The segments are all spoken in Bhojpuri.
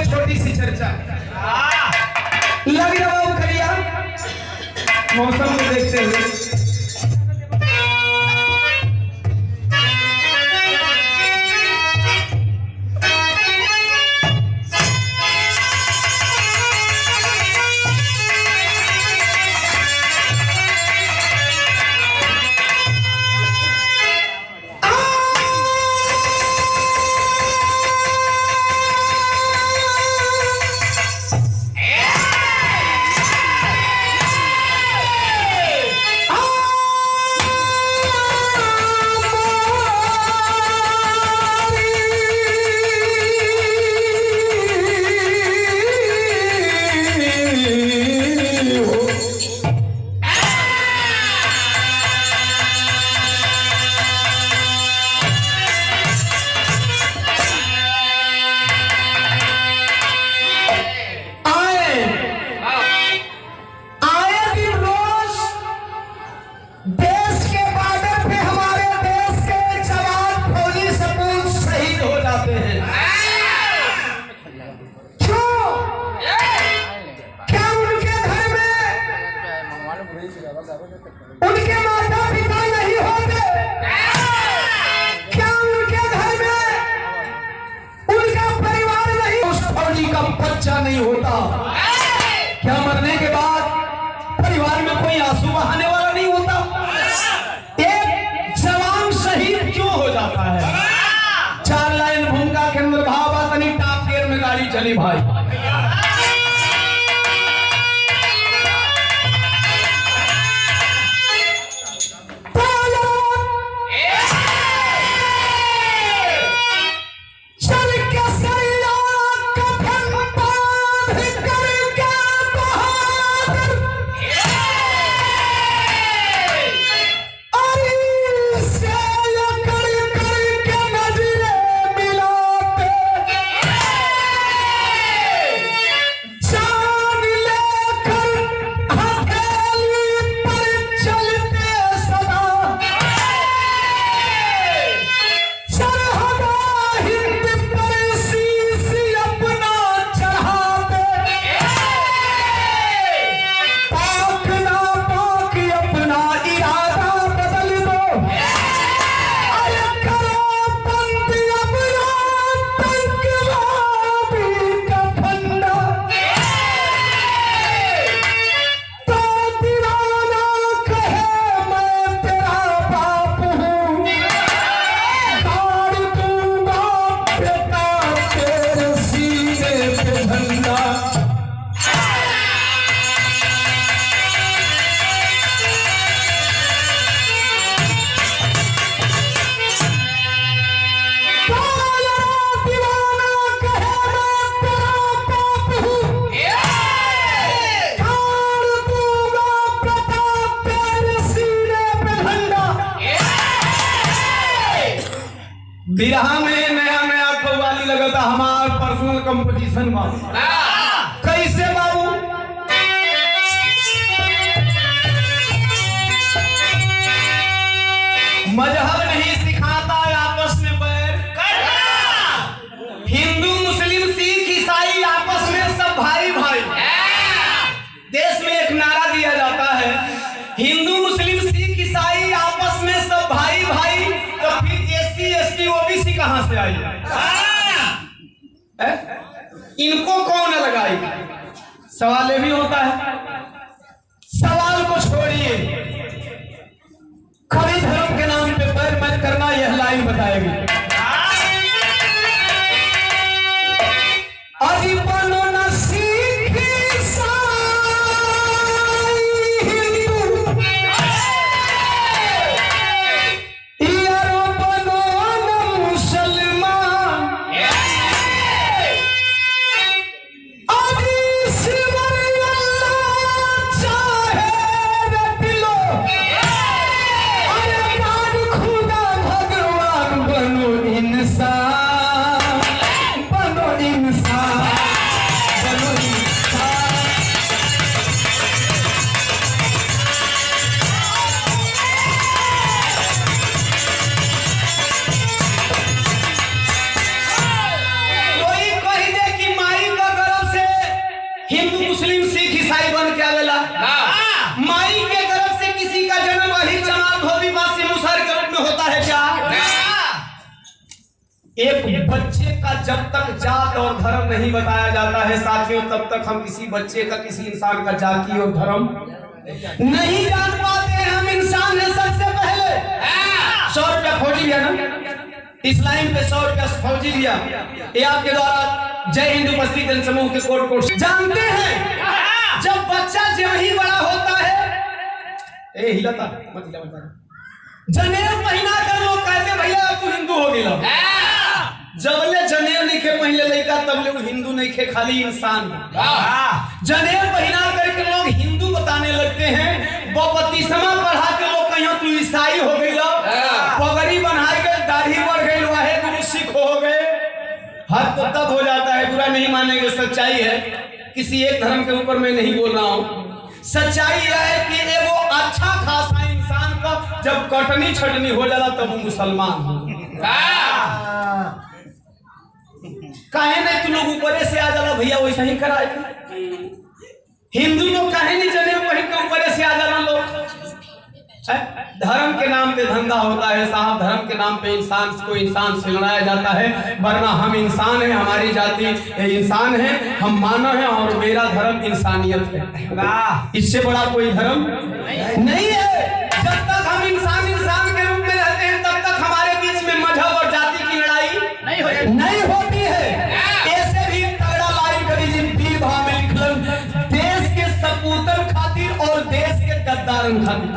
छोटी सी चर्चा लग रहा करिया मौसम को देखते हुए। उनके माता पिता नहीं होते क्या? उनके घर में उनका परिवार नहीं, उस फौजी का बच्चा नहीं होता क्या? मरने के बाद परिवार में कोई आंसू बहाने वाला नहीं होता? एक जवान शहीद क्यों हो जाता है? 4 लाइन भूमिका के अंदर भाव तनी टॉप गियर में गाड़ी चली भाई। बिरहा में नया नया कव्वाली लगता हमार पर्सनल कंपोजिशन में। कैसे बाबू? मजहब नहीं सिखाता आपस में बैर, हिंदू मुस्लिम सिख ईसाई आपस में सब भाई भाई। देश में एक नारा दिया जाता है हिंदू मुस्लिम सिख ईसाई आपस में सब भाई भाई, तो फिर एससी एसटी ओबीसी कहां से आई? इनको कौन लगाई? सवाल ये भी होता है। सवाल को छोड़िए, खड़ी धर्म के नाम पे पैर मैच करना यह लाइन बताएगी। बनो न सिख बनो इंसान। एक बच्चे का जब तक जात और धर्म नहीं बताया जाता है साथियों, तब तक हम किसी बच्चे का, किसी इंसान का जाति और धर्म नहीं जान पाते। हम इंसान है सबसे पहले। 100 रुपया फौजी लिया ना, इस लाइन पे 100 रुपया फौजी लिया, ये आपके द्वारा जय हिंद उपस्थित जनसमूह के कोट कोट जानते हैं। जब बच्चा जब ही बड़ा होता है, ए हिलाता मत हिला मत, जनेऊ महीना कर लोग कहते भैया तू हिंदू हो गया। जबले जनेऊ नहीं खे पहले लड़का तबले वो हिंदू नहीं खे, खाली इंसान। जनेऊ महीना करके लोग हिंदू बताने लगते हैं। बपतिस्मा पढ़ा के लोग कहीं तू ईसाई हो गई, पगड़ी बनाई गई, दाढ़ी बढ़ गई, वाहे गुरु सिख हो गए। हद तो तब हो जाता है, बुरा नहीं मानेंगे, सच्चाई है। किसी एक धर्म के ऊपर मैं नहीं बोल रहा हूँ। सच्चाई यह है कि एगो अच्छा खासा इंसान का जब कटनी छटनी हो जाला तब वो मुसलमान हो। काहे नहीं तू लोग ऊपर से आ जाला भैया, वैसा ही कराए। हिंदू लोग काहे नहीं जने वही के ऊपर से आ जाला लोग। धर्म के नाम पे धंधा होता है साहब, धर्म के नाम पे इंसान को इंसान से लड़ाया जाता है। वरना हम इंसान हैं, हमारी जाति इंसान है, हम मानव हैं और मेरा धर्म इंसानियत है। इससे बड़ा कोई धर्म नहीं है। जब तक हम इंसान इंसान के रूप में रहते हैं तब तक हमारे बीच में मजहब और जाति की लड़ाई नहीं होती है। ऐसे भी तगड़ा लाइन कभी वीर भाव में लिखलन, देश के सपूतन खातिर और देश के गद्दारन खातिर।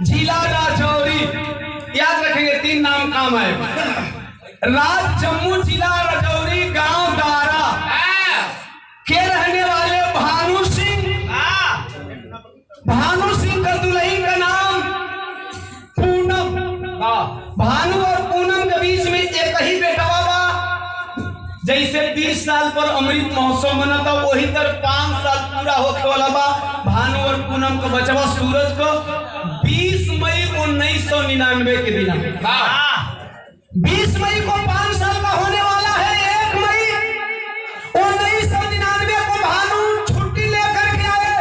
जिला राजौरी, याद रखेंगे 3 नाम काम है। राज जम्मू, जिला राजौरी, गांव दारा के रहने वाले भानु सिंह। भानु सिंह का दुल्हन का नाम पूनम। भानु और पूनम के बीच में एक ही बेटा बा। जैसे 20 साल पर अमृत महोत्सव मना था वही तर 5 साल पूरा होने वाला बा। भानु और पूनम का बचवा सूरज को 20 मई 1999 के दिन 20 मई को 5 साल का होने वाला है। 1 मई 1999 को भानु छुट्टी लेकर के आए,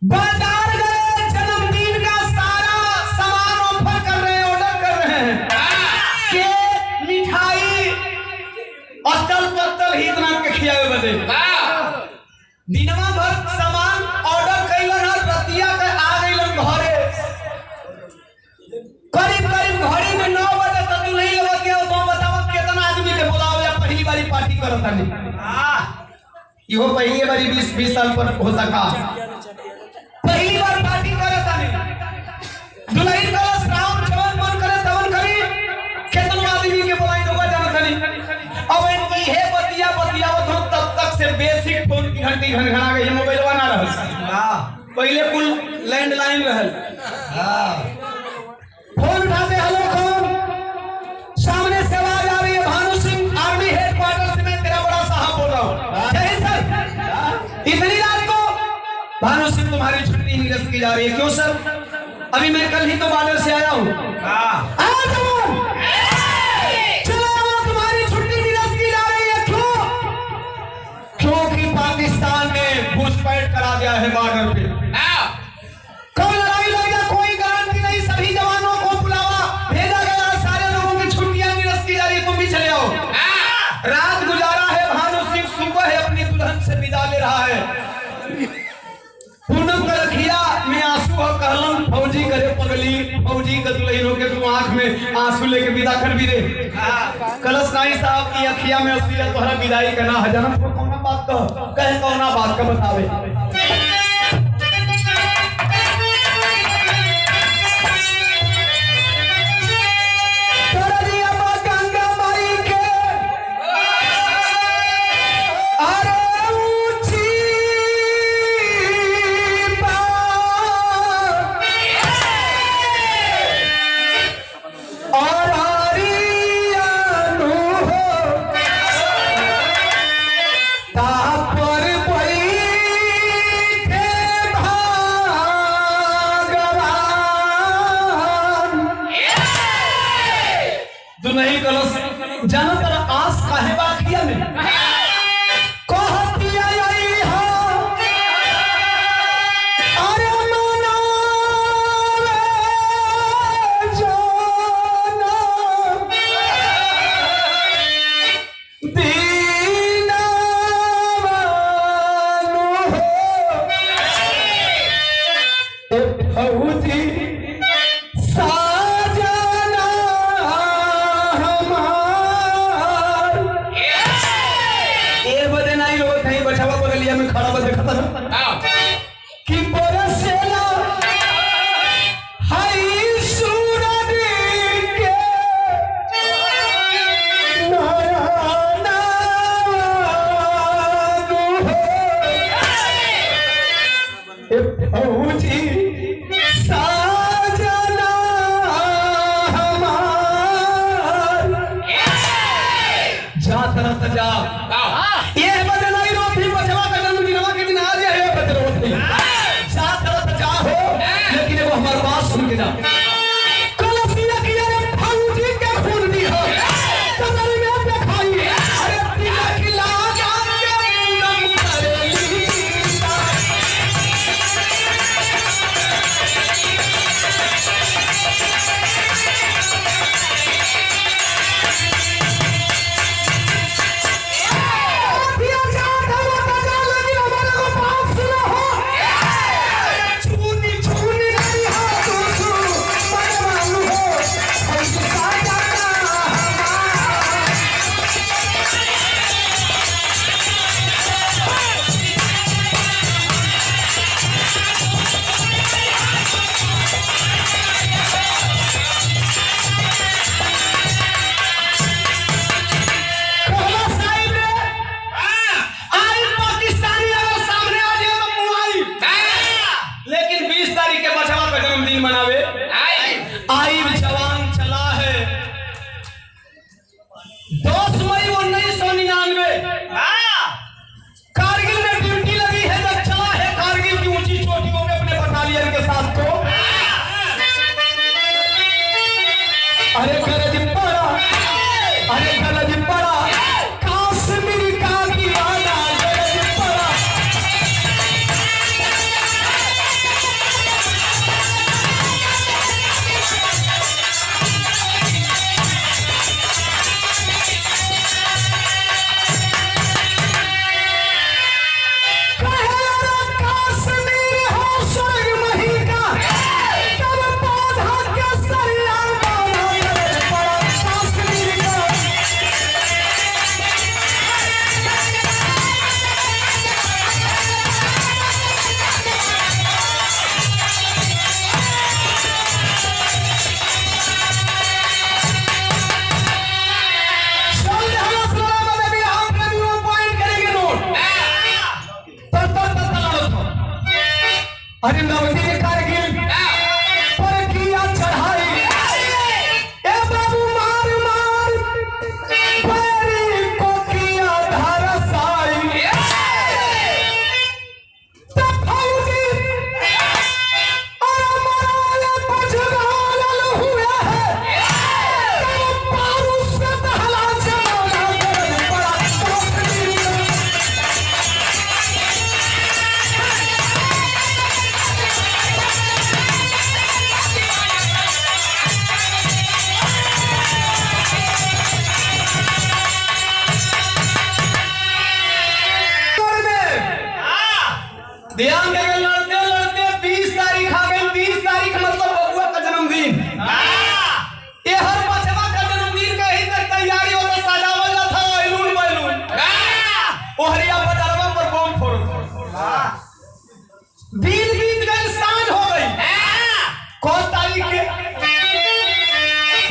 बाजार गए, जन्मदिन का सारा सामान ऑफर कर रहे हैं, ऑर्डर कर रहे हैं। केक, मिठाई, अतल पत्तल ही इतना के खियावे बदे दिनवा भर सामान ऑर्डर कैलन और रतिया के आ गइलन घरे। करीब करीब घड़ी में 9 बजे तक नहीं लगत गया। तो बताओ कितना आदमी के बुलावे पहली बारी पार्टी करत हनी। इहो पहली बारी 20 साल पर हो सका। घंटी घनघना गई मोबाइलवा ना रहल पहले कुल लैंडलाइन रहल फोन उठाते हेलो कौन सामने से आवाज आ रही है भानु सिंह आर्मी हेडक्वार्टर से मैं तेरा बड़ा साहब बोल रहा हूँ सर इतनी रात को भानु सिंह तुम्हारी छुट्टी निरस्त की जा रही है क्यों सर अभी मैं कल ही तो बॉर्डर से आया हूँ तुम्हारी छुट्टी निरस्त की जा रही है क्यों क्योंकि पाकिस्तान ने घुसपैठ करा दिया है बॉर्डर पे कब लड़ाई लग जाए कोई गारंटी नहीं सभी जवानों को बुलावा भेजा गया सारे लोगों की छुट्टियां निरस्त की जा रही है तुम भी चले आओ रात गुजारा है भानु सिंह सुबह है अपनी दुल्हन से विदा ले रहा है पूनम का रखिया में आंसू और कहलन फौजी करे पगली फौजी का दुल्हनों के तू आंख में आंसू लेके विदा कर भी दे कलश नाई साहब की अखिया में असलियत तोहरा विदाई करना है जन्म को कौन बात कहे कौन बात का बतावे नहीं कलश जाना तेरा आस काहे बाखिया में कहतिया आई हो अरे मना जाना दीना मानो हो फौजी में खड़ा बस देखा कि बरसेला हाय सूरज के नयना फौजी साजना हमार जा तरफ जा ये बदलाई रोटी बचवा लेकिन वो हमारी बात सुन के जा कलसिया की फौजी के खून दी हो कदर में दिखाई अरे तिला खिला जान के पूनम करेली मनावे आई जवान चला है 10 मई 1999 कारगिल में ड्यूटी लगी है जब चला है कारगिल की ऊंची चोटियों में अपने बटालियन के साथ को अरे गरज पड़ा काश्मीर का दीवाना गरज पड़ा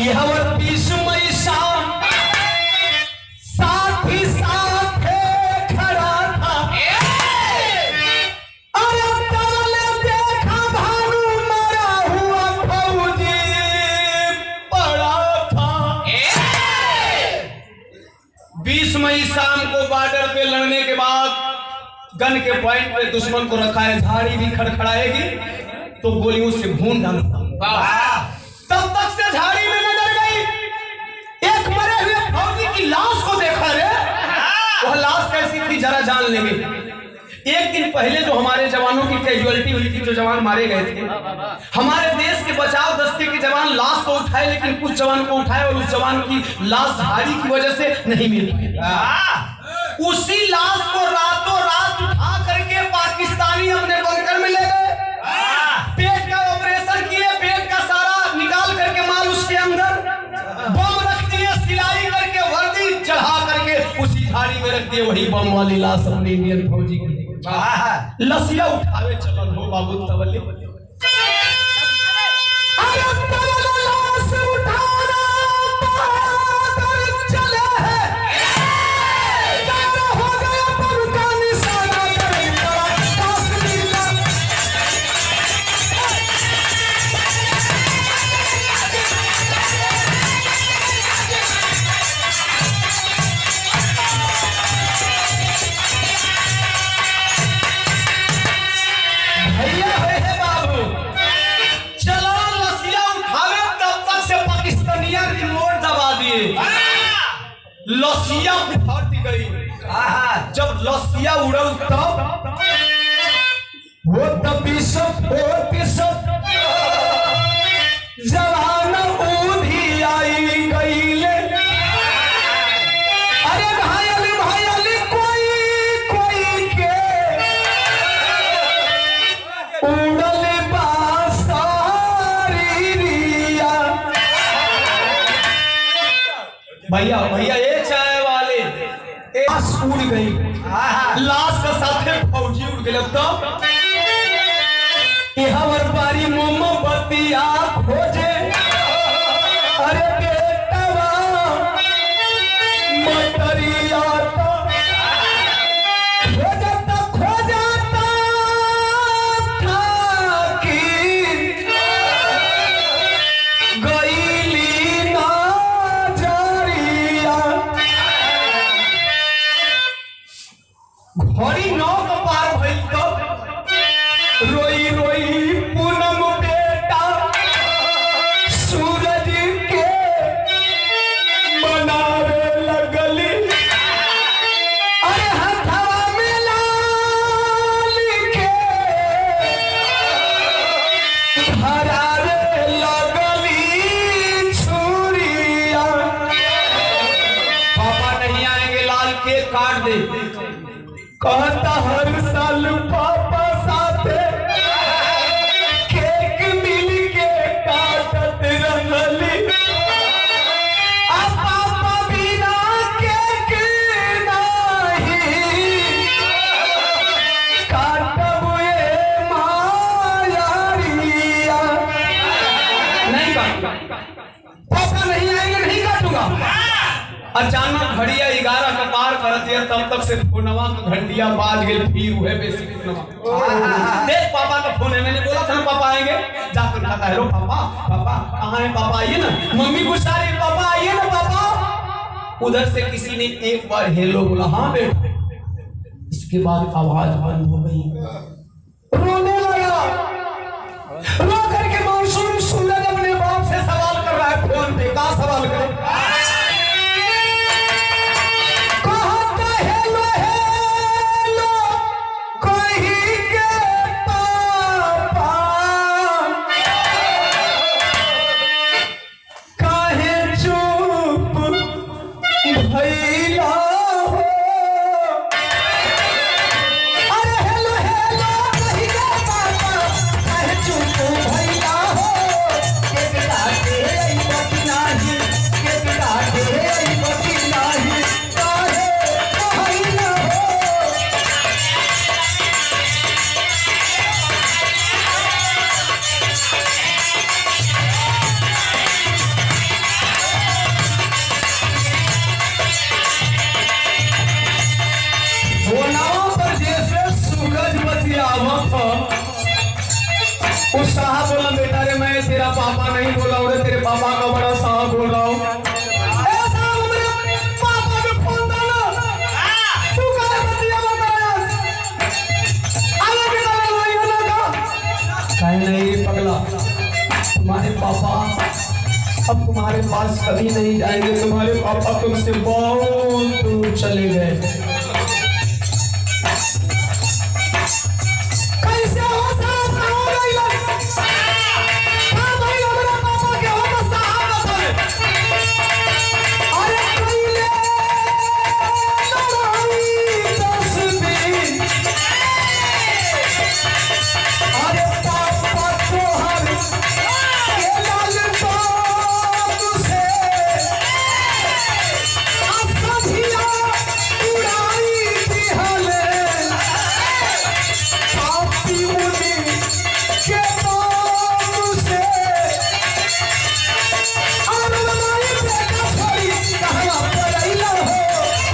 यह 20 मई शाम साथ ही साथ खड़ा था। अरे तबले देखा भानु मरा हुआ फौजी पड़ा था। 20 मई शाम को बॉर्डर पे लड़ने के बाद गन के पॉइंट पे दुश्मन को रखा है, झाड़ी भी खड़खड़ाएगी तो गोलियों से भून डालता। तब तक से झाड़ी में नजर गई, एक मरे हुए फौजी की लाश को देखा रे। वह लाश कैसी थी जरा जान लेंगे। एक दिन पहले जो हमारे जवानों की कैजुअलिटी हुई थी, जो जवान मारे गए थे, हमारे देश के बचाव दस्ते के जवान लाश तो उठाए, लेकिन कुछ जवान को उठाए और उस जवान की लाश झाड़ी की वजह से नहीं मिली। उसी लाश को रातों रात उठा करके पाकिस्तानी अपने बंकर में ले गए। पेट का ऑपरेशन किए, पेट का सारा निकाल करके माल उसके अंदर, बम रख दिए, सिलाई करके वर्दी चढ़ा करके उसी झाड़ी में रख दिए। वही बम वाली लाश अपने इंडियन फौजी की लसिया उठावे चलन हो बाबू तवल्ली। लसिया फट गई। जब लसिया उड़ल तब वो जवान ऊधी आई गई। अरे घायल कोई के उड़ल बासारी रिया। भैया भैया उड़ गई, लाश का साथे फौजी उड़ गए। तब हमार बारी मोमबत्तिया खोजे। अरे बेटवा मटरिया खोजता था कि गईली ना जरिया। घड़ी 9 का पार भइल तब रोई रोई पूनम बेटा सूरज के मनावे लगली। अरे हथवा में लाल के धरावे लगली छुरिया। पापा नहीं आएंगे, लाल केक काट दे। कहता हर साल पापा साथे केक मिल के काटत रहली। पापा बिना केक नहीं काटब ये मायारिया। नहीं काटूंगा, पापा नहीं आएंगे, नहीं काटूंगा। अचानक घड़िया 11 का पार करत है, तब तक से फोनवा का घंटिया बाज गई। फिर हुए बेसी फोनवा देख पापा का फोन है। मैंने बोला था ना पापा आएंगे, जाकर खाता है। लो पापा पापा कहाँ है? पापा आइए ना। मम्मी गुस्सा रही, पापा आइए ना पापा। उधर से किसी ने एक बार हेलो बोला, हाँ बेटा। इसके बाद आवाज बंद हो गई, रोने लगा। रो करके मासूम सूरज अपने बाप से सवाल कर रहा है फोन पे। कहा सवाल करे? अरे हेलो हेलो कहीं का पापा कहे चुप अब तुम्हारे पास कभी नहीं जाएंगे, तुम्हारे पापा तुमसे बहुत दूर चले गए। कैसे हो साहब, हो गई हाँ भाई, हमारा पापा के हो तो साहब है। अरे पहले लड़ाई 10 दिन, अरे पापा तो हम ये लाल बाबू से असभिया उड़ाई दिहले, पापी मुनि के बाबू से। और माई बेटा छोड़ी कहवा पड़ैला हो,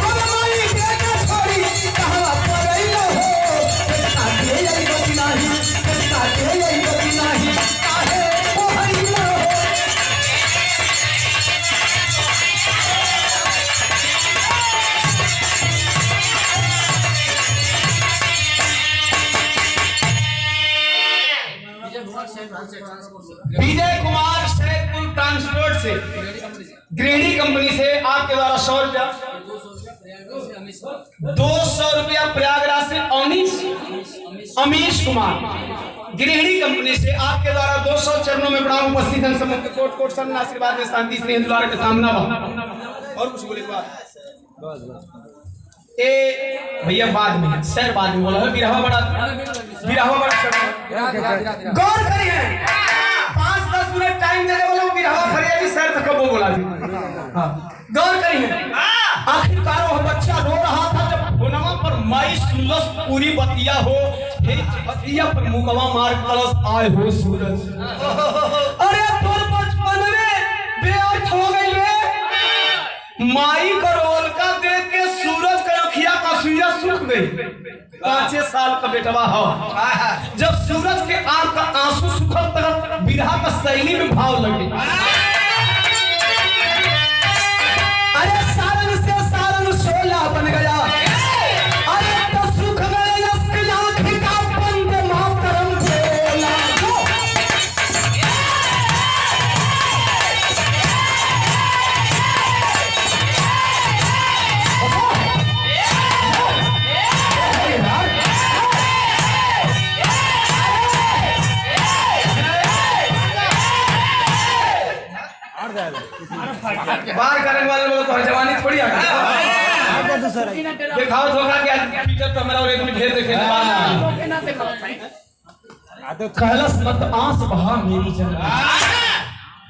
और माई बेटा छोड़ी कहवा पड़ैला हो। बेटा के यही गति नाही, बेटा के यही गति नाही, काहे पड़ैला हो। विजय कुमार सैदपुर ट्रांसपोर्ट से, ग्रेडी कंपनी से आपके द्वारा 100 रुपया, 200 रुपया प्रयागराज से अमीश कुमार, ग्रेडी कंपनी से आपके द्वारा 200 चरणों में प्रणाम। उपस्थित जन समूह के कोट कोट सन्ना आशीर्वाद में शांति स्नेह द्वारा के सामना और कुछ बोले ए भैया बाद में सर बाद में बोला है। बिरहा बड़ा गौर करिए, 5-10 मिनट टाइम दे दे, बोलो बिरहा खड़े जी सर तक वो बोला जी। हां गौर करिए, आखिरकार वो बच्चा रो रहा था जब फोनवा पर माई सुलस पूरी बतिया हो, हे बतिया पर मुकवा मार कलस आए हो सूरज। अरे तोर बचपन में बेअर्थ हो गई रे, माई का रोल का देख के सूरज का अखिया का सूरज सूख गई। 5 साल का बेटवा हो, जब सूरज के आंख का आंसू सूखल तक बिरहा का शैली में भाव लगे। अरे सारन से सारन शोला बन गया, अरे तो सुख गए इसकी आंख का बंद मातरम बोला। बाहर करने वाले लोग तो जवानी थोड़ी आ गई। दिखाओ धोखा के फीचर तो हमारा और एक में ढेर देखे कैलस मत आंस बहा मेरी जननी,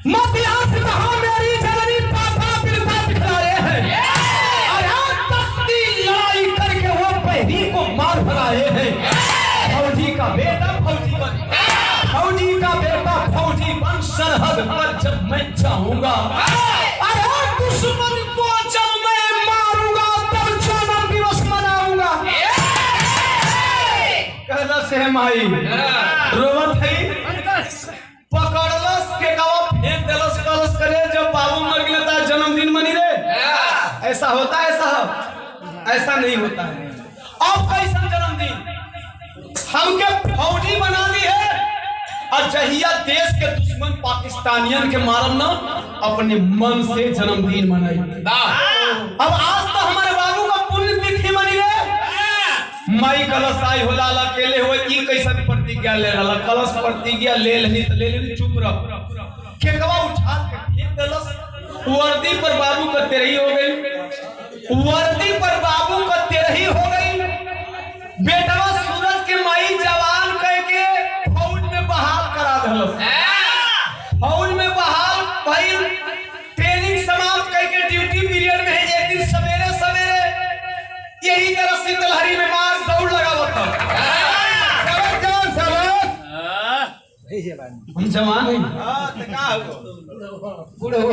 मत आंस बहा मेरी जननी, पापा पिता दिखलाए हैं। और तस्ती लड़ाई करके वो बहनी को मार भगाए हैं। फौजी का बेटा फौजी बन, फौजी का बेटा फौजी बन, सरहद पर जब मैं चाहूंगा, अरे दुश्मन को जब मैं मारूंगा तब जन्म दिवस मनाऊंगा। कहला से माई रोवत है, पकड़लस के गावा फेंक देलस कलस करे, जब बाबू मर गया था जन्मदिन मनी रे। ऐसा होता है साहब? ऐसा नहीं होता है। अब कैसा जन्मदिन हमके फौजी बना दी है, और जहिया देश के दुश्मन पाकिस्तानियन के मारम ना, अपने मन से जन्मदिन मनाई। अब आज तो हमारे बाबू का पुण्य तिथि मनी रे, माई कलश आई हो लाला अकेले हो, ई कैसन प्रतिज्ञा ले लाला, कलश प्रतिज्ञा ले लेनी तो ले लेनी, चुप रह। केकवा उठा के फेंक देलस, वर्दी पर बाबू का तेरही हो गई, वर्दी पर बाबू का तेरही हो गई। बेटवा सूरज के माई जवान कह के फौज में बहाल करा दलस, फौज में बहाल भाई, ट्रेनिंग समाप्त करके ड्यूटी पीरियड में है। एक दिन सवेरे सवेरे यही तरह शीतलहरी में मार दौड़ लगा हुआ था। हम जवान हैं, बूढ़े हो।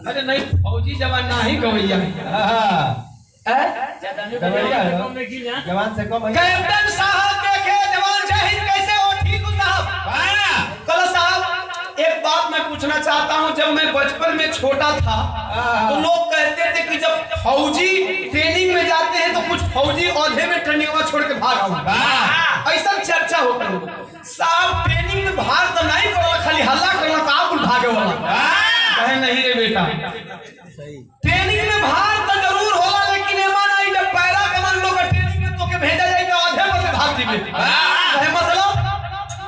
अरे नहीं, फौजी जवान ना ही गवैया जवान से कम। कैप्टन साहब देखे जवान जय हिंद कैसे हो? ठीक हो साहब? कल साहब एक बात मैं पूछना चाहता हूँ, जब मैं बचपन में छोटा था तो लोग कहते थे कि जब फौजी ट्रेनिंग में जाते हैं तो कुछ फौजी औधे में ट्रेनिंग छोड़ के भाग आओ, ऐसा चर्चा होता है। साहब ट्रेनिंग में भाग तो नहीं करो, खाली हल्ला करना, आप भाग भागे वाला। कहे नहीं रे बेटा, ट्रेनिंग में भार तो जरूर होला, लेकिन एमा नहीं जब पैरा कमांडो का ट्रेनिंग में तो के भेजा जाए तो आधे में भाग जीवे। कहे मतलब,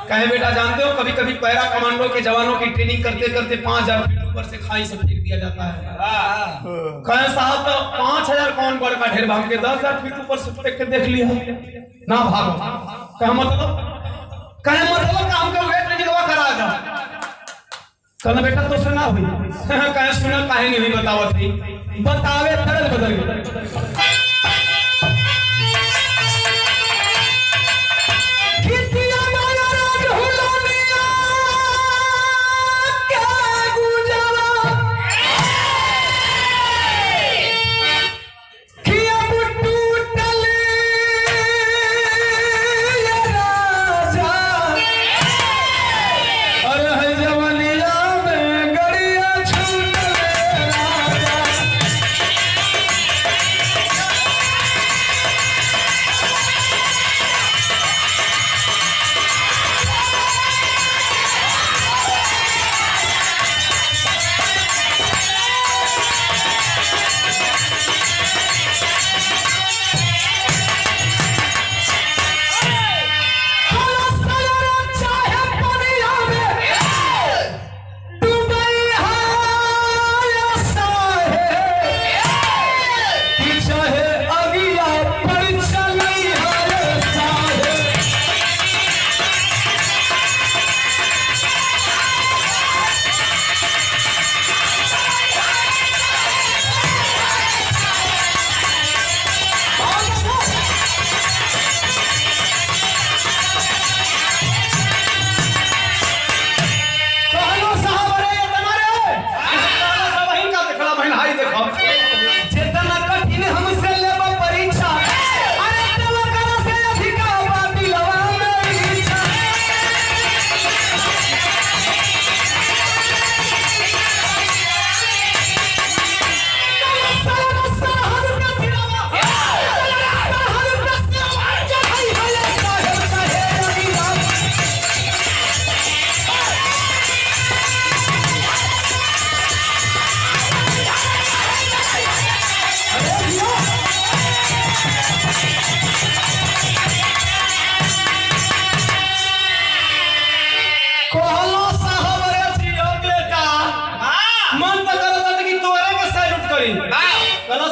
कहे बेटा जानते हो कभी कभी पैरा कमांडो के जवानों की ट्रेनिंग करते करते 5000 फीट ऊपर से खाई से फेंक दिया जाता है। कहे साहब तो 5000 कौन बड़ का ढेर भाग के 10,000 फीट ऊपर से फेंक के देख लिया ना भागो। कहे मतलब, काम का वेट ट्रेनिंग करा जा। कहना बेटा तो से ना हुई। कहे सुना काहे नहीं हुई, बतावत थी बतावे तरल बदल गई।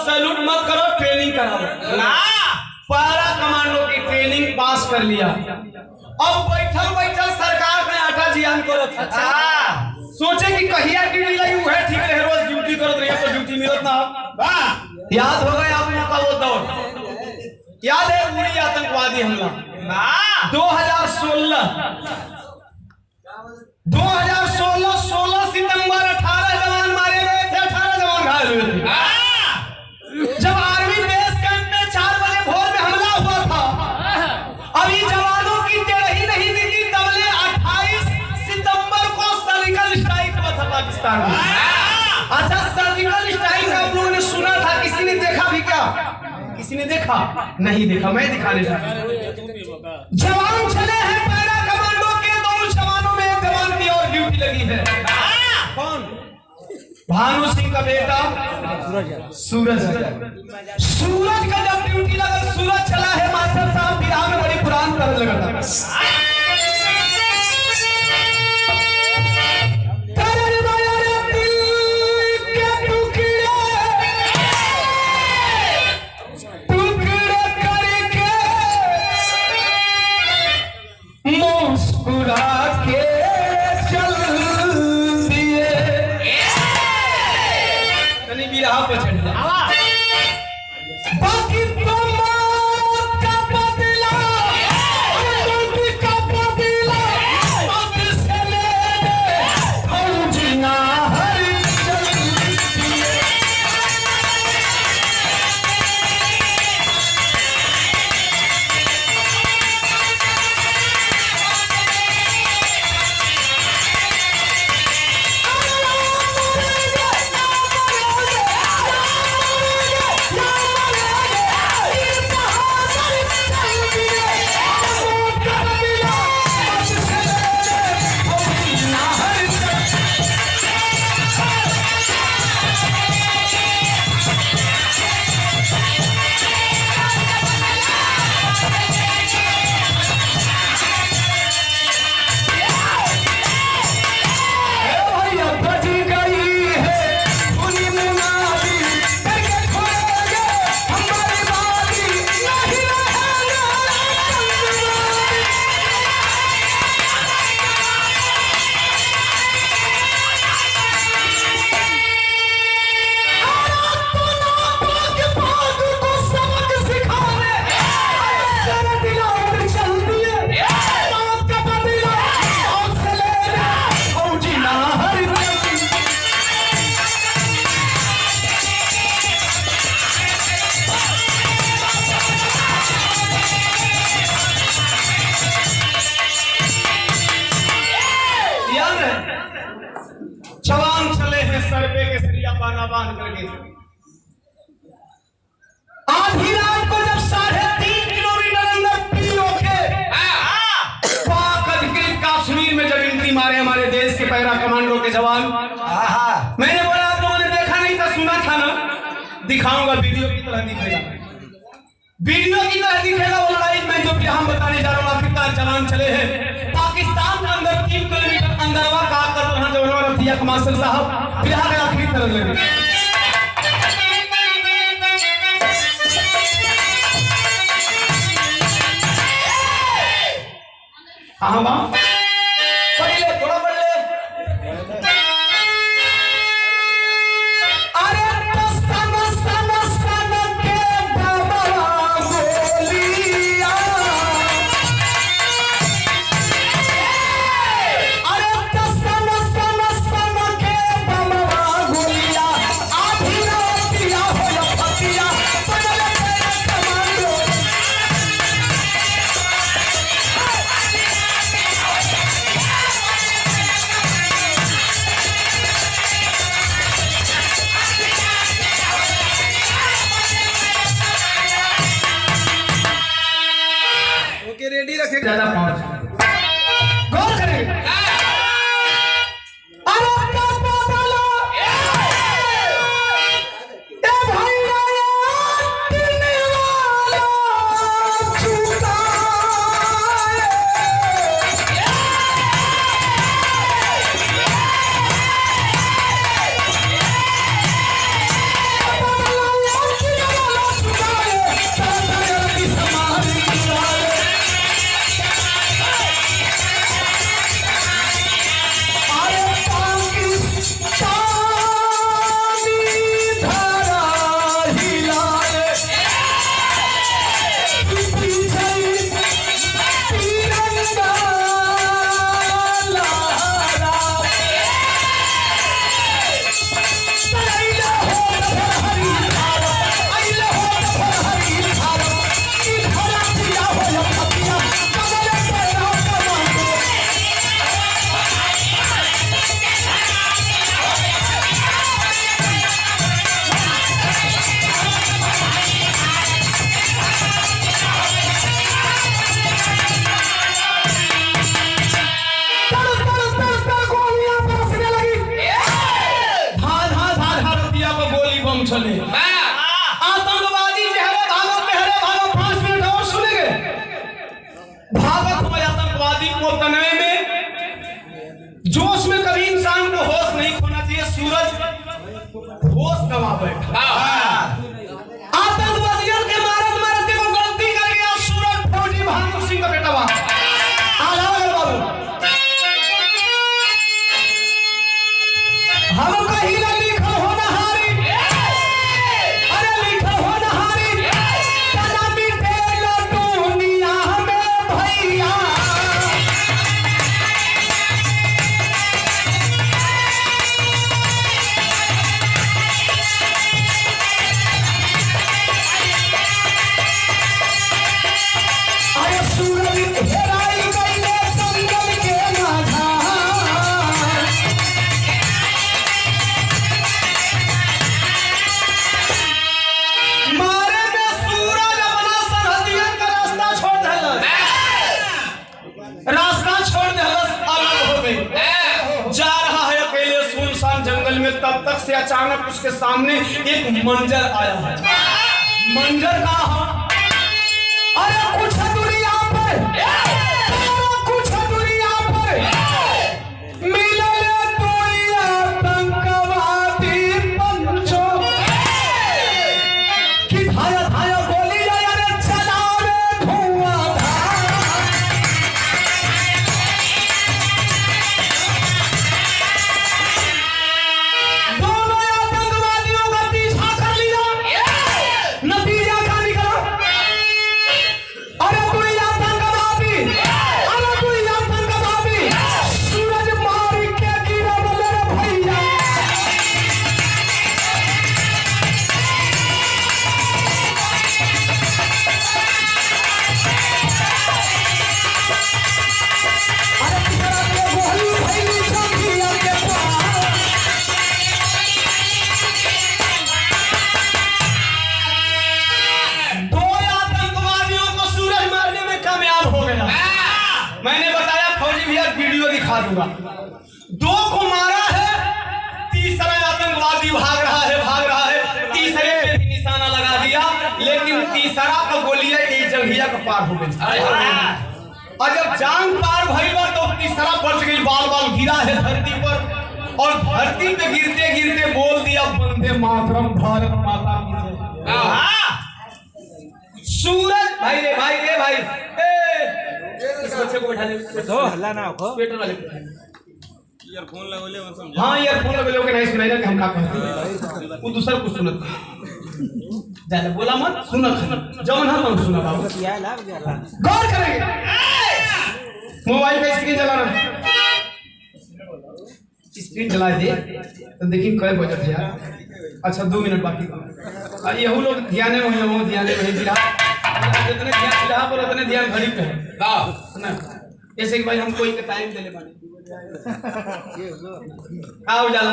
सैल्यूट मत करो, ट्रेनिंग कराओ ना। पैरा कमांडो की ट्रेनिंग पास कर लिया, अब बैठल बैठल सरकार ने आटा जियान करत। अच्छा सोचे कि कहिया ड्यूटी लगी वो है ठीक रहे, रोज ड्यूटी करत रहिए तो ड्यूटी मिलत ना। वाह याद हो गया आप लोग का वो दौर, याद है उड़ी आतंकवादी हमला ना 2016 16 सितंबर 18 जवान मारे गए थे, 18 जवान घायल हुए थे। जब आर्मी बेस कैंप में 4 बजे भोर में हमला हुआ था, अभी जवानों की टेढ़ ही नहीं दिखी, तबले 28 सितंबर को सर्जिकल स्ट्राइक हुआ था पाकिस्तान में। अच्छा सर्जिकल स्ट्राइक आप लोगों ने सुना था, किसी ने देखा भी क्या? किसी ने देखा? नहीं देखा, मैं दिखाने जा रहा हूं। जवान चले हैं पैरा कमांडो के, तो उस जवानों में एक जवान की और ड्यूटी लगी है। कौन? भानु सिंह का बेटा सूरज। सूरज का जब ड्यूटी लगा, सूरज चला है मास्टर साहब बिहार में बड़ी पुरान तरह लगा था। सर पे केसरिया पाना बांध करके। आधी रात को जब 3.5 किलोमीटर अंदर पीओ के पाक अधिकृत कश्मीर में जब एंट्री मारे हमारे देश के पैरा कमांडो के जवान, मैंने बोला आप लोगों ने देखा नहीं था, सुना था ना, दिखाऊंगा वीडियो की तरह दिखेगा, वीडियो की तरह दिखेगा वो लड़ाई में जो कि हम बताने जा रहा हूँ। कितना जवान चले हैं पाकिस्तान के अंदर 3 किलोमीटर अंदरवा का आकर वहां जो रफिया मास्टर साहब बिहार के आखिरी तरफ लगे। हाँ बा पढ़ ले, थोड़ा पढ़ ले। रेडी रखे ज्यादा पहुंच गौर करें। चले आतंकवादी चेहरे भागो पहरे भागो 5 मिनट और सुनेंगे। भागत हुए आतंकवादी को तनवे में जोश में कभी इंसान को होश नहीं खोना चाहिए। सूरज होश गवा बैठा, आतंकवादियों के मारत मारत को गलती कर गया सूरज फौजी बहादुर सिंह का बेटा वहां बाबू हम कहीं ना लिखा होना तब तक से अचानक उसके सामने एक मंजर आया है। मंजर का अरे कुछ दूरी यहाँ पर, कुछ दूरी यहाँ पर मिले तो आतंकवादी पंचो कि धाया धाया गोली अरे चलावे धुआंधार। नतीजा क्या निकला? अरे कोई आतंकवादी 2 को मारा है, तीसरा आतंकवादी भाग रहा है, तीसरे पे भी निशाना लगा दिया, लेकिन तीसरा का गोलियां एक जंघिया का पार हो गई। और जब जान पार भइल तो तीसरा बच गई, बाल गिरा है धरती पर, और धरती पे गिरते गिरते बोल दिया वंदे मातरम, भारत माता की जय। सूरज भाई रे भाई इस बच्चे को बैठा दे, दो हल्ला ना हो, स्वेटर वाले ईयरफोन लगोले वो समझा। हाँ ईयरफोन लगोले के नहीं सुनाई कि हम का कहते हैं, वो दूसरा कुछ सुनत ज्यादा बोला मत, सुनत जवन हम सुना बाबू गौर करेंगे। मोबाइल का स्क्रीन जलाना, स्क्रीन जला दे तो देखिए कई बजट है यार। अच्छा 2 मिनट बाकी, यहू लोग ध्यान में हो, ध्यान में जितना ध्यान जहाँ पर उतने ध्यान घड़ी पे है ना। ऐसे कि भाई हम कोई के टाइम दे ले पानी उजाला,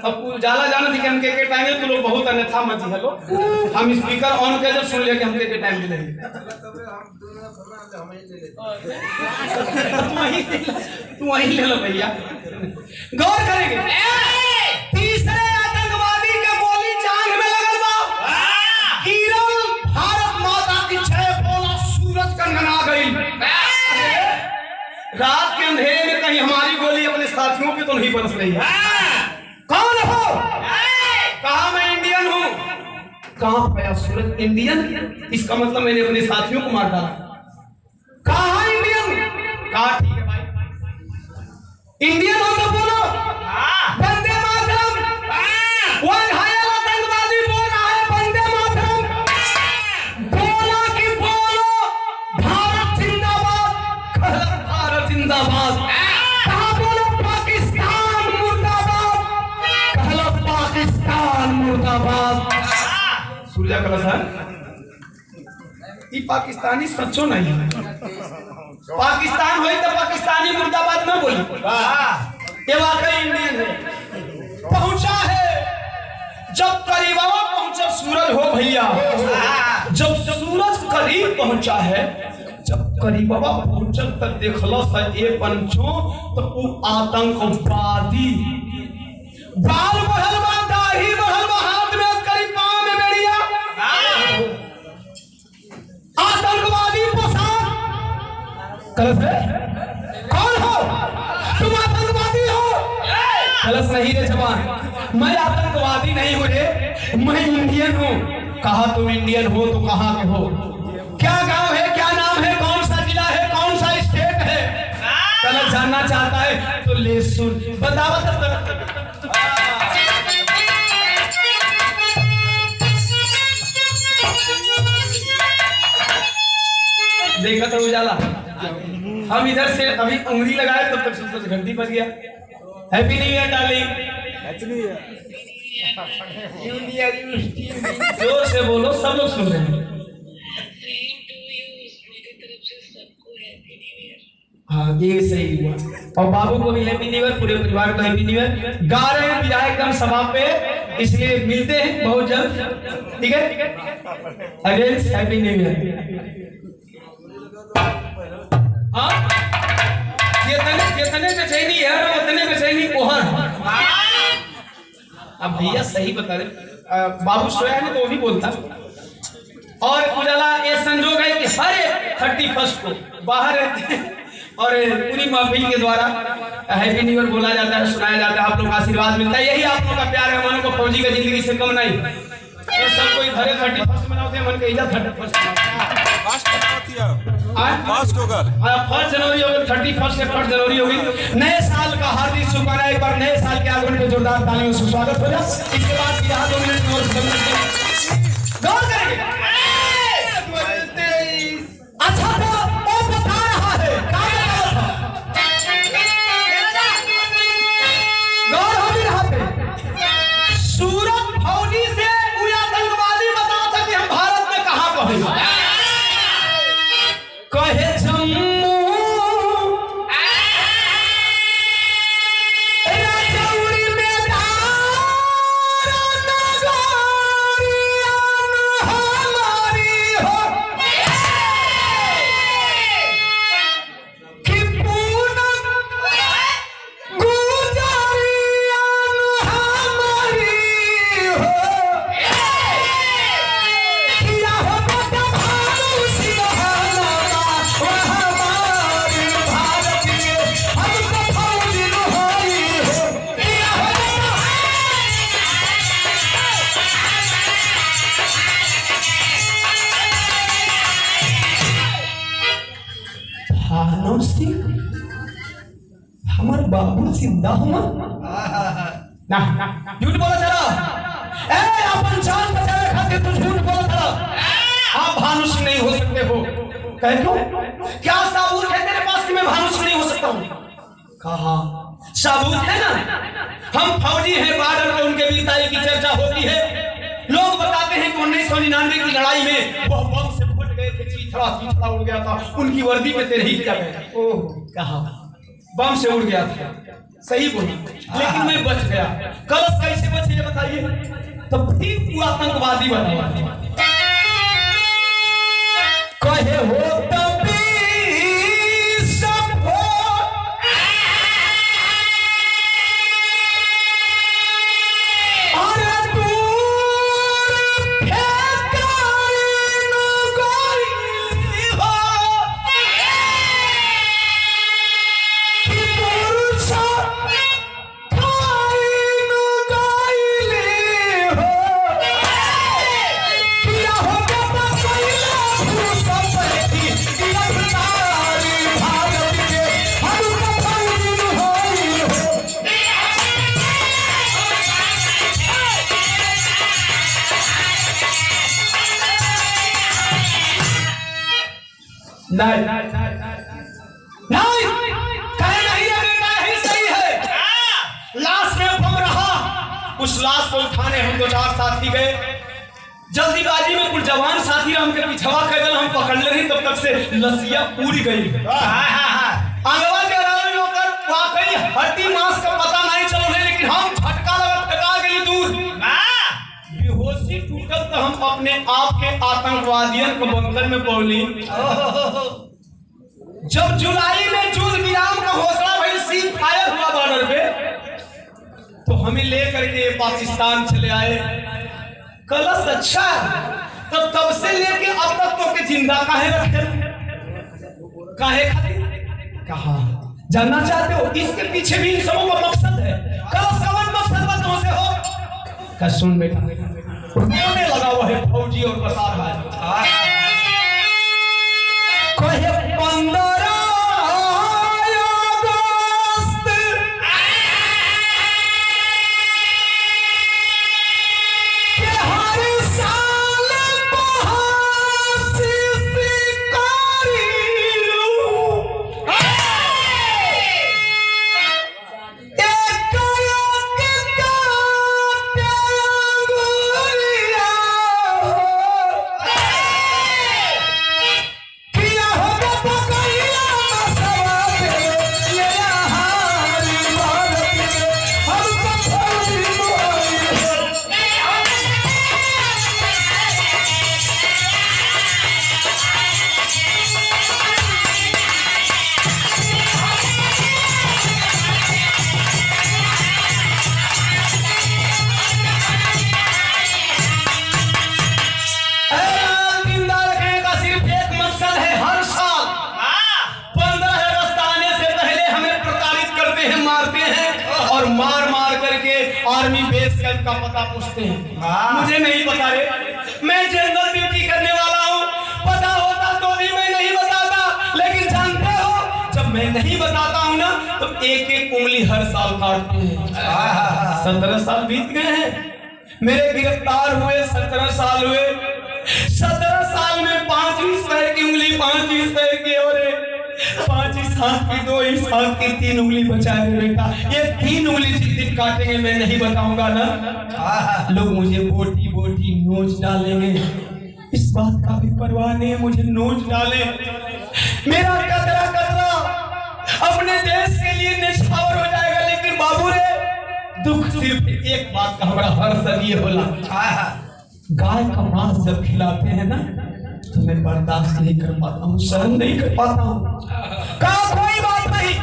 अब उजाला जाना थी कि हम के टाइम तो लोग बहुत अन्यथा मत हेलो, हम स्पीकर ऑन कर जब सुन लिया कि हम के टाइम दे तू वहीं ले लो भैया। गौर करेंगे, तीसरे आतंकवादी के गोली जांघ में लगल बा, गिरल, भारत माता की जय बोला, सूरज कनकना गई। रात के अंधेरे में कहीं हमारी गोली अपने साथियों पे तो नहीं बरस रही है। कौन हो? कहा मैं इंडियन हूं। कहां पाया सूरज इंडियन? इसका मतलब मैंने अपने साथियों को मार डाला। कहा इंडियन? कहा ठीक है भाई, इंडियन हो तो बोलो वंदे मातरम। वो आतंकवादी बोल रहा है वंदे मातरम, बोला कि बोलो भारत जिंदाबाद, भारत जिंदाबाद। कहा बोलो पाकिस्तान मुर्दाबाद, कहलो पाकिस्तान मुर्दाबाद। सूर्या कलश है ये पाकिस्तानी सच्चो नहीं है, पाकिस्तान हो तो पाकिस्तानी मुर्दाबाद ना बोली, ये वाकई इंडियन है। पहुंचा है जब करीब पहुंचा सूरज हो भैया, जब सूरज करीब पहुंचा है, जब करीब पहुंचल तक देखल ये पंचो तो वो आतंकवादी बाल बढ़ल बा, दाढ़ी बढ़ल बा, हाथ में करीब पांव में बेड़िया, आतंकवादी पोशाक। कलश है? कौन हो तुम? आतंकवादी हो? कलश नहीं रे जवान, मैं आतंकवादी नहीं हूं रे, मैं इंडियन हूं। कहा तुम इंडियन हो तो कहां के हो? क्या गांव है, क्या नाम है, कौन सा जिला है, कौन सा स्टेट है? कलश जानना चाहता है तो ले सुन, बतावा तब। देखा तो उजाला, हम इधर से अभी उंगली लगाए तब तक सूरज घंटी बज गया। हैप्पी न्यू ईयर डार्लिंग, जोर से बोलो, सब लोग सुन रहे हैं। हाँ ये सही हुआ, और बाबू को भी हैप्पी न्यू ईयर, पूरे परिवार को हैप्पी न्यू ईयर। गा रहे हैं विधायक दम सभा पे, इसलिए मिलते हैं बहुत जल्द, ठीक है? Again happy new year. हाँ जितने बेचैनी है ना उतने बेचैनी कोहर। अब भैया सही बता रहे, बाबू सोया है तो वो भी बोलता। और उजाला ये संजोग है कि हर 31 को बाहर रहते हैं और पूरी महफिल के द्वारा हैप्पी न्यू ईयर बोला जाता है, सुनाया जाता है, आप लोग का आशीर्वाद मिलता है। यही आप लोग का प्यार है, मन को फौजी का जिंदगी से कम नहीं। ये सब कोई घरे 31 मनाते हैं, मन के इज्जत 31 1 जनवरी हो गई, 31 से 1 जनवरी हो गई। नए साल का हार्दिक शुभकामनाएं। एक बार नए साल के आगमन में जोरदार तालियों से स्वागत हो जाए। इसके बाद यहाँ 2 मिनट और गौर करेंगे। अच्छा तो वो बता रहा है गौर हो भी रहा थे, सूरत फौजी से आतंकवादी बता था कि हम भारत में कहाँ पहुंचे। कहे जम्मू राजौरी में जिंदा हुआ ना झूठ बोला चला। ए अपन जान बचावे खातिर तू झूठ बोला चला। आप भानुष नहीं हो सकते हो। कह क्यों? क्या सबूत है तेरे पास कि मैं भानुष नहीं हो सकता हूँ? कहा सबूत है ना, हम फौजी हैं, बॉर्डर पे उनके वीरताई की चर्चा होती है। लोग बताते हैं कि 1999 की लड़ाई में वह बम से फट गए थे, चीथड़ा उड़ गया था, उनकी वर्दी पे तेरे ही किया गया। ओह कहा बम से उड़ गया था, सही बोली, लेकिन मैं बच गया। कलश कैसे बचे ये बताइए। तो फिर तू आतंकवादी बना कहे हो तभी सब हो। नहीं कहे नहीं है बेटा, यही सही है। लाश में बम रहा, उस लाश को उठाने हम 2-4 साथी गए। जल्दीबाजी में कुछ जवान साथी हमके पिछवा कर दिल, हम पकड़ ले रही, तब तक से लसिया पूरी गई। आगवा के रावण होकर वाकई हड्डी मांस का पता नहीं चलो है, लेकिन हम झटका लगा फेंका गई दूर। बेहोशी टूटल तो हम अपने आप के आतंकवादियों को बंकर में पौली। जब जुलाई में युद्ध विराम का घोषणा भई, सीज फायर हुआ बॉर्डर पे, तो हमें लेकर के पाकिस्तान चले आए। कलश अच्छा, तो तब से लेके अब तक तो के जिंदा काहे रखे, काहे खातिर? कहा जानना चाहते हो? इसके पीछे भी इन सबों का मकसद है। कलश कवन मकसद बातों से हो का सुन बेटा, रोने लगा हुआ है फौजी और बता रहा है कहे 15 अगस्त के हर साल आर्मी बेस कैंप का पता पूछते हैं। मुझे नहीं पता रे, मैं जनरल ड्यूटी करने वाला हूँ। पता होता तो भी मैं नहीं बताता, लेकिन जानते हो जब मैं नहीं बताता हूँ ना तो एक एक उंगली हर साल काटते हैं। 17 साल बीत गए हैं, मेरे गिरफ्तार हुए 17 साल हुए। 17 साल में 5 इस पैर की उंगली, 5 इस पैर की, और 5 इस हाथ की, 2 इस हाथ की, 3 उंगली बचाए बेटा। ये 3 उंगली जिस दिन काटेंगे मैं नहीं बताऊंगा ना, लोग मुझे बोटी बोटी नोच डालेंगे। इस बात का भी परवाह नहीं है, मुझे नोच डाले। मेरा कतरा कतरा अपने देश के लिए निछावर हो जाएगा, लेकिन बाबू रे दुख सिर्फ एक बात का हमारा हर सदी होला, गाय का मांस जब खिलाते हैं ना तो मैं बर्दाश्त नहीं कर पाता हूँ, सहन नहीं कर पाता हूँ। कहा कोई बात नहीं,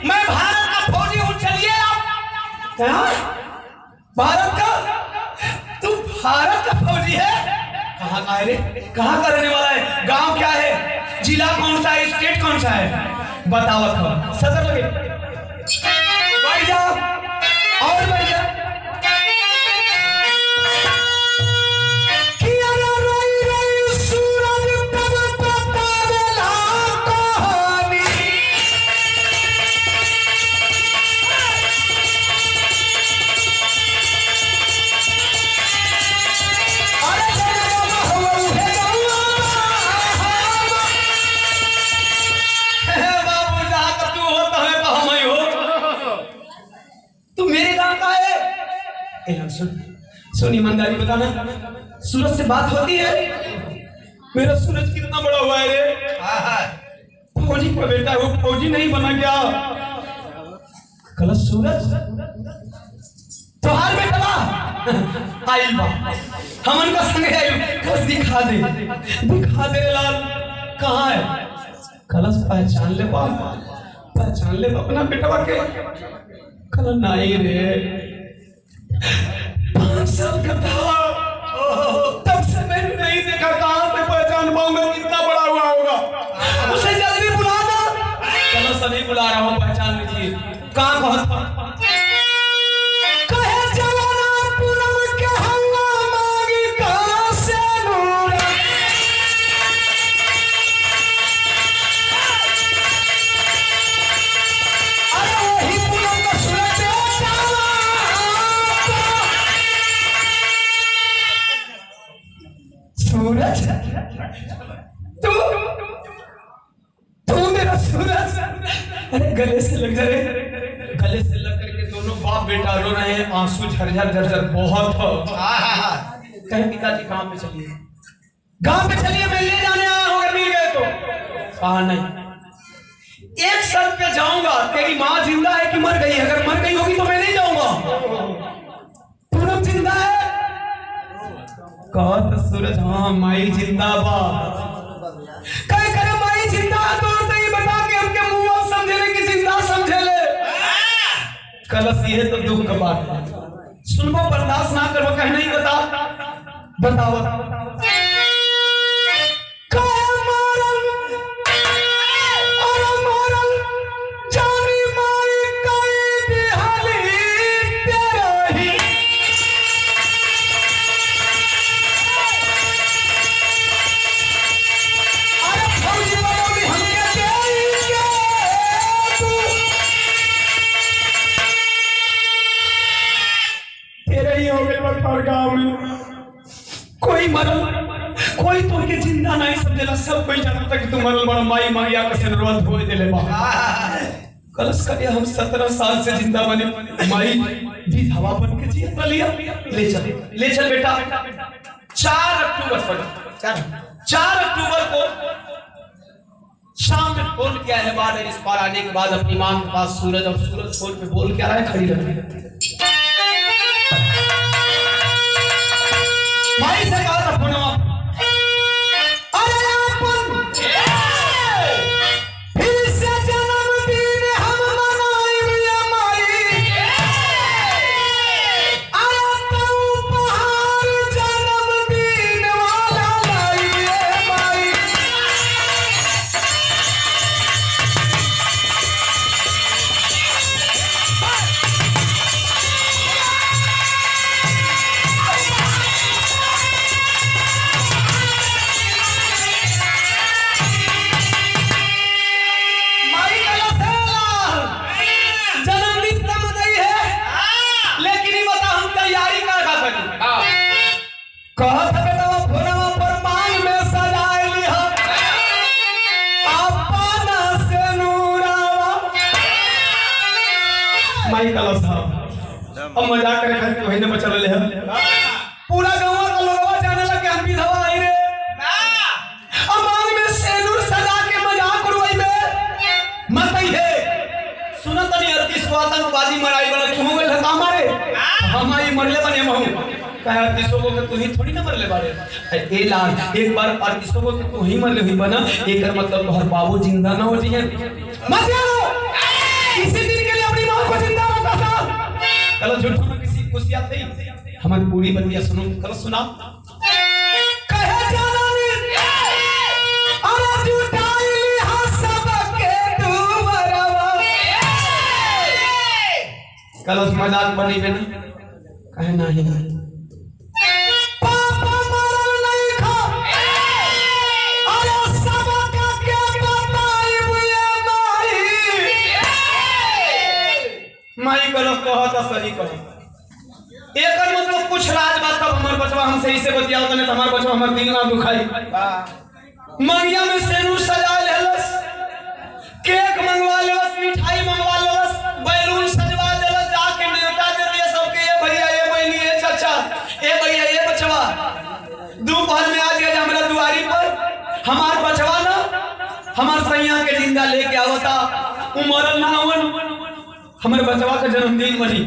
मैं भारत का फौजी हूँ, चलिए आप। क्या भारत का? तू भारत का फौजी है? कहाँ का है रे? कहाँ का रहने वाला है? गांव क्या है? जिला कौन सा है? स्टेट कौन सा है? बताओ था सदर लगे बढ़ जाओ और बढ़ जाओ। सुन ईमानदारी बताना, सूरज से बात होती है? मेरा सूरज कितना बड़ा हुआ है रे, फौजी का बेटा है, वो फौजी नहीं बना क्या? कल सूरज तोहार बेटा आइल बा, हमन का संग आइल, कल दिखा दे लाल कहाँ है? कलश पहचान ले बा, पहचान ले अपना बेटवा के। कल नहीं रे, 5 साल का था तब से मैंने नहीं देखा, कहां से पहचान पाऊंगा? कितना बड़ा हुआ होगा? उसे जल्दी बुला दो। चलो सभी बुला रहा हूँ, पहचान लीजिए। कहाँ कहता कहे जवाना पूनम के हंगामागी कहाँ से नूरा, अरे वही पूनम का सूरज सूरज, तू मेरा सूरज। अरे गले से लग जा रे, गले से लग करके दोनों बाप बेटा रो रहे हैं, आंसू झरझर बहुत हो। कहे पिताजी गांव पे चलिए, गांव पे चलिए, मैं ले जाने आया हूं, अगर मिल गए तो। कहा नहीं, एक शर्त पे जाऊंगा, तेरी माँ जिंदा है कि मर गई? अगर मर गई होगी तो मैं नहीं जाऊंगा। पूनम जिंदा है? कहा तो सूरज हाँ माई जिंदाबाद। कहे करे माई जिंदा है तो ये बता के हमके मुंह समझे ले कि जिंदा समझे ले। कलश ये तो दुख का बात है, सुनबो बर्दाश्त ना करो, कहे नहीं बताओ। कहे मारल और मारल जानी माई कई बिहाली तेरा ही, गांव में कोई मरल, कोई तो के जिंदा नहीं समझेला, सब कोई जानता कि तू मरल बड़ा। माई मांगिया का सिरवा धोए देले बा। कलश करिया हम 17 साल से जिंदा बने, माई भी हवा बन के जिया लिया। ले चल बेटा। 4 अक्टूबर को शाम में फोन किया है, बाढ़ इस पार आने के बाद अपनी मां के पास सूरज, और सूरज फोन पे बोल के आ रहा है, खड़ी रखी। माई से कहा था फोन, अरे अपन फिर से जन्मदिन हम मनाएंगे माई, अरे तू उपहार जन्मदिन वाला लाइए माई। अब मजाक करे खातिर वही ने बचल ले हम पूरा गांव का लोगवा जाने लगे हम विधवा आई रे। अब मांग में सेनुर सजा के मजाक उड़वाई में मत आई है। सुना तनी 38 को आतंकवादी मराई वाला तू हो गइल का मारे, हम आई मरले बने हम कहे 38 को के तू ही थोड़ी ना मरले बारे। ए लाल एक बार 38 को के तू ही मरले हुई बना, एकर मतलब तोहर बाबू जिंदा ना हो जिए मत यारो। इसी दिन के लिए अपनी मां को जिंदा रखा था। कल झूठ में किसी खुशियां थी, हमारी पूरी बतिया सुनो। कल सुना कहे जाना नहीं अरे झूठाई हसब के तू मरवा। कल उस मजाक बनी बनी कहे नहीं पापा मरल नहीं खा, अरे सब का क्या बताई बुया माई करो कहता सही कहो। एकर मतलब कुछ राज बात तब हमार बचवा हमसे इसे बतियाओ तने हमार बचवा हमर दिल ना दुखाई। मंगिया में सेनुर सजा लेलस, केक मंगवा लेलस, मिठाई मंगवा लेलस, बैलून सजवा देलस, जाके न्योता दे दिए सबके, ये भैया ये बहनी लेके आवता उमरल नावन हमारे बचवा का जन्मदिन मनी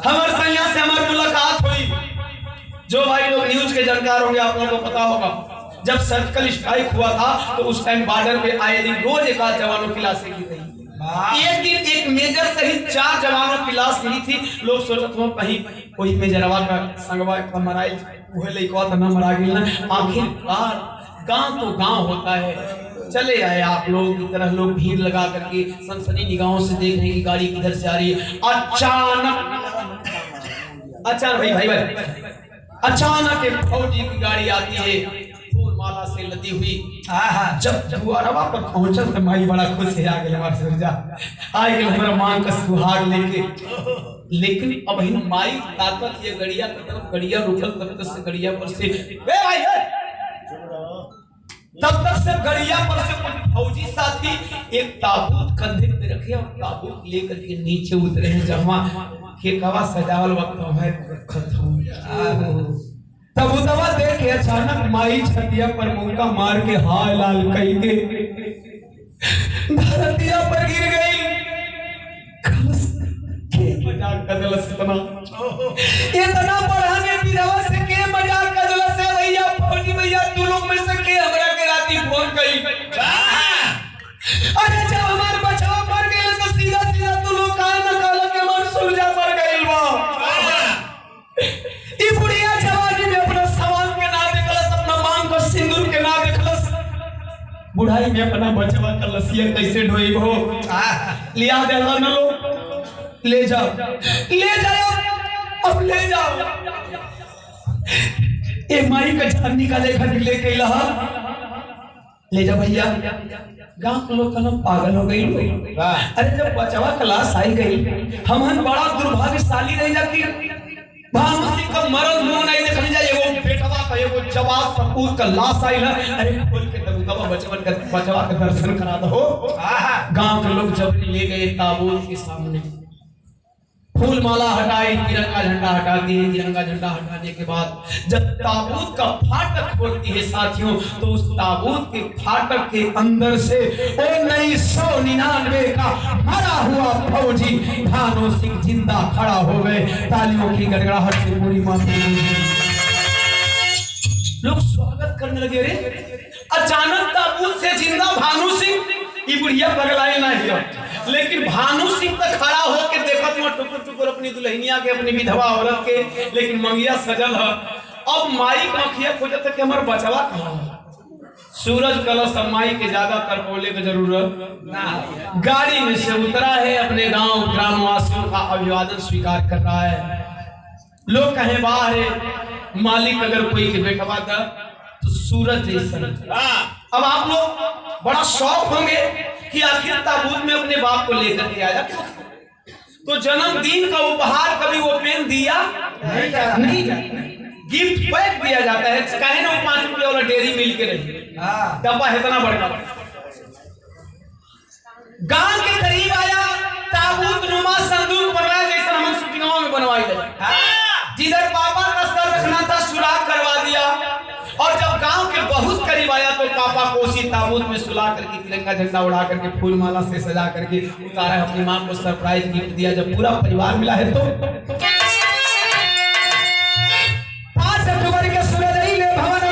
हमारे सैया से हमारी मुलाकात हुई। जो भाई लोग न्यूज के जानकार होंगे आप लोगों को पता होगा जब सर्जिकल स्ट्राइक हुआ था तो उस टाइम बॉर्डर पे आए दिन रोज एक आध जवानों की लाशें गिर रही। एक दिन एक मेजर सहित 4 जवानों की लाश मिली थी। लोग सोचते हो कहीं कोई मेजरवा का संगवा का मराइल वह लइकवा तो न मरा गेल ना। आखिरकार गांव तो गांव होता है। चले आए आप लोग की तरह लोग भीड़ लगा करके सनसनी निगाहों से देख रहे हैं कि गाड़ी किधर से आ रही है। अचानक भाई अचानक एक फौजी की गाड़ी आती है फूल माला से लदी हुई। जब दुआरवा पर पहुंचल तो माई बड़ा खुश है आ गेल हमार सुरजा आ गेल हमरा मां का सुहाग लेके। लेकिन अब इन माई ताकत ये गड़िया की तरफ गड़िया रुकल तब तक से गड़िया पर से ए भाई तब तक से गड़िया पर से कुछ फौजी साथी एक ताबूत कंधे पे रखे और ताबूत लेकर के नीचे उतरे हैं। जहां खेकवा सजावल वक्त है रखत हूं तब उदवा देख के अचानक माई छतिया पर मुंका मार के हाय लाल कही के धरतिया पर गिर गई। के मजाक कदलस इतना बढ़ाने विधवा से के मजाक कदलस है भैया फौजी भैया तू लोग में से के हमरा के राती फोन कई। अरे जब हमार बचाव पर गए तो सीधा सीधा तू लोग काहे न कहल के हमार सुलझा पर गइल बा। ई बुढ़िया जवानी में अपना सवाल के ना देखलस अपना मांग को सिंदूर के ना देखलस बुढ़ाई में अपना बचवा का लसिया कैसे ढोई हो लिया देला न लोग ले जाओ अब ले जाओ। एक माई का जान निकाले घर लेके लहा ले जा भैया। गांव के लोग कलम पागल हो गई। अरे जब बचवा क्लास आई गई हमन बड़ा दुर्भाग्यशाली रह जाती भानु सिंह का मरल मुंह नहीं देखने जाए एगो बेटवा का एगो जवाब सपूत का लाश आई ना। अरे खोल के दबा बचवा का दर्शन करा दो। गांव के लोग जब ले गए ताबूत के सामने फूल माला हटाई तिरंगा झंडा हटा दिए। तिरंगा झंडा हटाने के बाद जब ताबूत का फाटक खोलती है साथियों तो उस ताबूत के फाटक के अंदर से 1999 का मरा हुआ फौजी भानु सिंह जिंदा खड़ा हो गए। तालियों की गड़गड़ाहट से पूरी माफी लोग स्वागत करने लगे। रे अचानक ताबूत से जिंदा भानु सिंह ये बुढ़िया पगलाई ना हियो लेकिन भानु सिंह तक खड़ा होकर देखत हुआ टुकुर टुकुर अपनी दुल्हनिया के अपनी विधवा औरत के लेकिन मंगिया सजल है। अब माई का आंखिया खोजत है कि हमार बचवा कहां है। सूरज कलश माई के ज्यादा तरपोले की जरूरत ना। गाड़ी में से उतरा है अपने गांव ग्रामवासियों का अभिवादन स्वीकार कर रहा है। लोग कहे बाहर है मालिक अगर कोई के बेटवा का तो सूरज जैसा। अब आप लोग बड़ा शौक होंगे कि आखिर ताबूत में अपने बाप को लेकर के आया तो जन्मदिन का उपहार कभी वो पेन दिया नहीं गिफ्ट पैक दिया जाता है। कहे ना 5 रुपये वाला डेयरी मिल्क के रही डब्बा है इतना बड़ा। गांव के करीब आया ताबूत नुमा संदूक बनवाया जैसा हम शूटिंगों में बनवाई गई। जिधर पापा का सर रखना था सुराख करवा दिया और जब गांव के बहुत करीब आया तो पापा को उसी ताबूत में सुला करके तिरंगा झंडा उड़ा करके फूल माला से सजा करके उतारा। अपनी मां को सरप्राइज गिफ्ट दिया। जब पूरा परिवार मिला है तो 5 अक्टूबर के सूरज ही ले भवन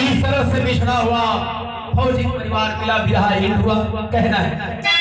इस तरह से बिछड़ा हुआ फौजी परिवार मिला बिरहा हिंद हुआ कहना है।